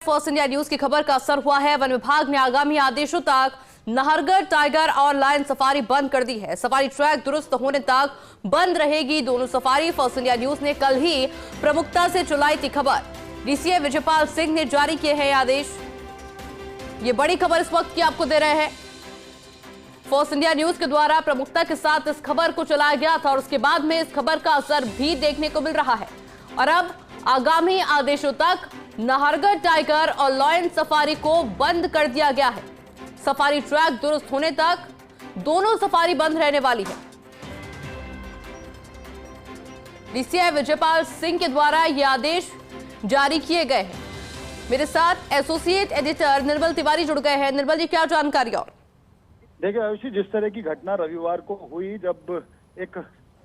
First India news की खबर का असर हुआ है। वन विभाग ने आगामी आदेशों तक नाहरगढ़ टाइगर और लायन सफारी बंद कर दी है। सफारी ट्रैक दुरुस्त होने तक बंद रहेगी दोनों सफारी। फर्स्ट इंडिया न्यूज ने कल ही प्रमुखता से चलाई थी खबर। डीसीए विजयपाल सिंह ने जारी किए हैं आदेश। ये बड़ी खबर इस वक्त की आपको दे रहे हैं। फर्स्ट इंडिया न्यूज के द्वारा प्रमुखता के साथ इस खबर को चलाया गया था और उसके बाद में इस खबर का असर भी देखने को मिल रहा है। और अब आगामी आदेशों तक नाहरगढ़ टाइगर और लायन सफारी को बंद कर दिया गया है। सफारी ट्रैक दुरुस्त होने तक दोनों सफारी बंद रहने वाली है। डीसीआई विजयपाल सिंह के द्वारा यह आदेश जारी किए गए हैं। मेरे साथ एसोसिएट एडिटर निर्मल तिवारी जुड़ गए हैं। निर्मल जी, क्या जानकारी? और देखिए आयुषी, जिस तरह की घटना रविवार को हुई जब एक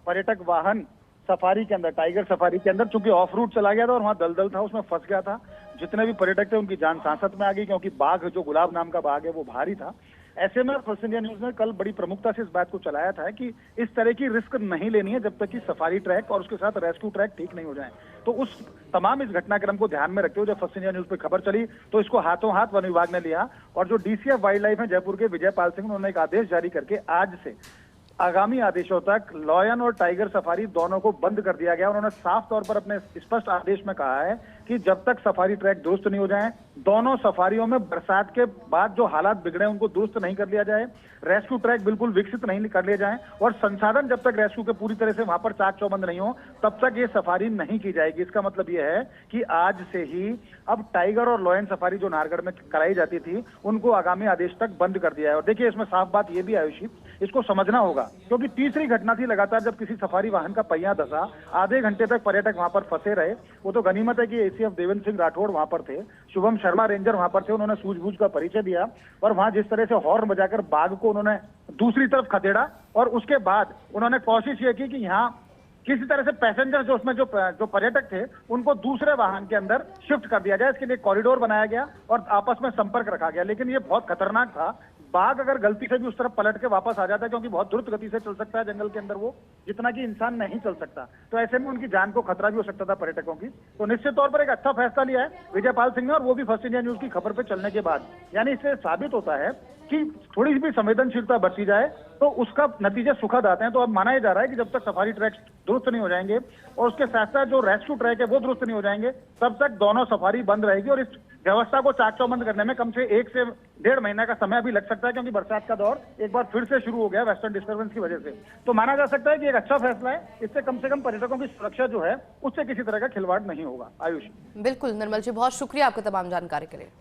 पर्यटक वाहन सफारी के अंदर, टाइगर सफारी के अंदर, चूंकि ऑफ रूट चला गया था और वहां दलदल था, उसमें फंस गया था। जितने भी पर्यटक थे उनकी जान सांसत में आ गई, क्योंकि बाघ, जो गुलाब नाम का बाघ है, वो भारी था। ऐसे में फर्स्ट इंडिया न्यूज ने कल बड़ी प्रमुखता से इस बात को चलाया था कि इस तरह की रिस्क नहीं लेनी है जब तक कि सफारी ट्रैक और उसके साथ रेस्क्यू ट्रैक ठीक नहीं हो जाए। तो उस तमाम इस घटनाक्रम को ध्यान में रखते हुए जब फर्स्ट इंडिया न्यूज पे खबर चली तो इसको हाथों हाथ वन विभाग ने लिया और जो डीसीएफ वाइल्ड लाइफ है जयपुर के विजयपाल सिंह, उन्होंने एक आदेश जारी करके आज से आगामी आदेशों तक लायन और टाइगर सफारी दोनों को बंद कर दिया गया। उन्होंने साफ तौर पर अपने स्पष्ट आदेश में कहा है कि जब तक सफारी ट्रैक दुरुस्त नहीं हो जाए, दोनों सफारियों में बरसात के बाद जो हालात बिगड़े उनको दुरुस्त नहीं कर लिया जाए, रेस्क्यू ट्रैक बिल्कुल विकसित नहीं कर लिए जाए और संसाधन जब तक रेस्क्यू के पूरी तरह से वहां पर चाक चौबंद नहीं हो तब तक ये सफारी नहीं की जाएगी। इसका मतलब ये है कि आज से ही अब टाइगर और लायन सफारी जो नाहरगढ़ में कराई जाती थी उनको आगामी आदेश तक बंद कर दिया है। और देखिए, इसमें साफ बात ये भी आयुषी, इसको समझना होगा क्योंकि तीसरी घटना थी लगातार जब किसी सफारी वाहन का पहिया धंसा, आधे घंटे तक पर्यटक वहां पर फंसे रहे। वो तो गनीमत है कि एसीएफ देवेंद्र सिंह राठौड़ वहां पर थे, शुभम शर्मा रेंजर वहां पर थे, उन्होंने सूझबूझ का परिचय दिया और वहां जिस तरह से हॉर्न बजाकर बाघ को उन्होंने दूसरी तरफ खदेड़ा और उसके बाद उन्होंने कोशिश ये की कि यहाँ किसी तरह से पैसेंजर जो उसमें जो पर्यटक थे उनको दूसरे वाहन के अंदर शिफ्ट कर दिया जाए। इसके लिए कॉरिडोर बनाया गया और आपस में संपर्क रखा गया, लेकिन ये बहुत खतरनाक था। बाघ अगर गलती से भी उस तरफ पलट के वापस आ जाता है, क्योंकि बहुत द्रुत गति से चल सकता है जंगल के अंदर वो, जितना कि इंसान नहीं चल सकता, तो ऐसे में उनकी जान को खतरा भी हो सकता था पर्यटकों की। तो निश्चित तौर पर एक अच्छा फैसला लिया है विजयपाल सिंह ने, और वो भी फर्स्ट इंडिया न्यूज की खबर पे चलने के बाद। यानी इससे साबित होता है कि थोड़ी सी भी संवेदनशीलता बरती जाए तो उसका नतीजे सुखद आते हैं। तो अब माना जा रहा है कि जब तक सफारी ट्रैक दुरुस्त नहीं हो जाएंगे और उसके साथ साथ जो रेस्क्यू ट्रैक है वो दुरुस्त नहीं हो जाएंगे, तब तक दोनों सफारी बंद रहेगी और इस व्यवस्था को चाक चौबंद करने में कम से 1 से 1.5 महीना का समय भी लग सकता है, क्योंकि बरसात का दौर एक बार फिर से शुरू हो गया वेस्टर्न डिस्टर्बेंस की वजह से। तो माना जा सकता है कि एक अच्छा फैसला है। इससे कम से कम पर्यटकों की सुरक्षा जो है उससे किसी तरह का खिलवाड़ नहीं होगा। आयुष। बिल्कुल निर्मल जी, बहुत शुक्रिया आपका तमाम जानकारी के लिए।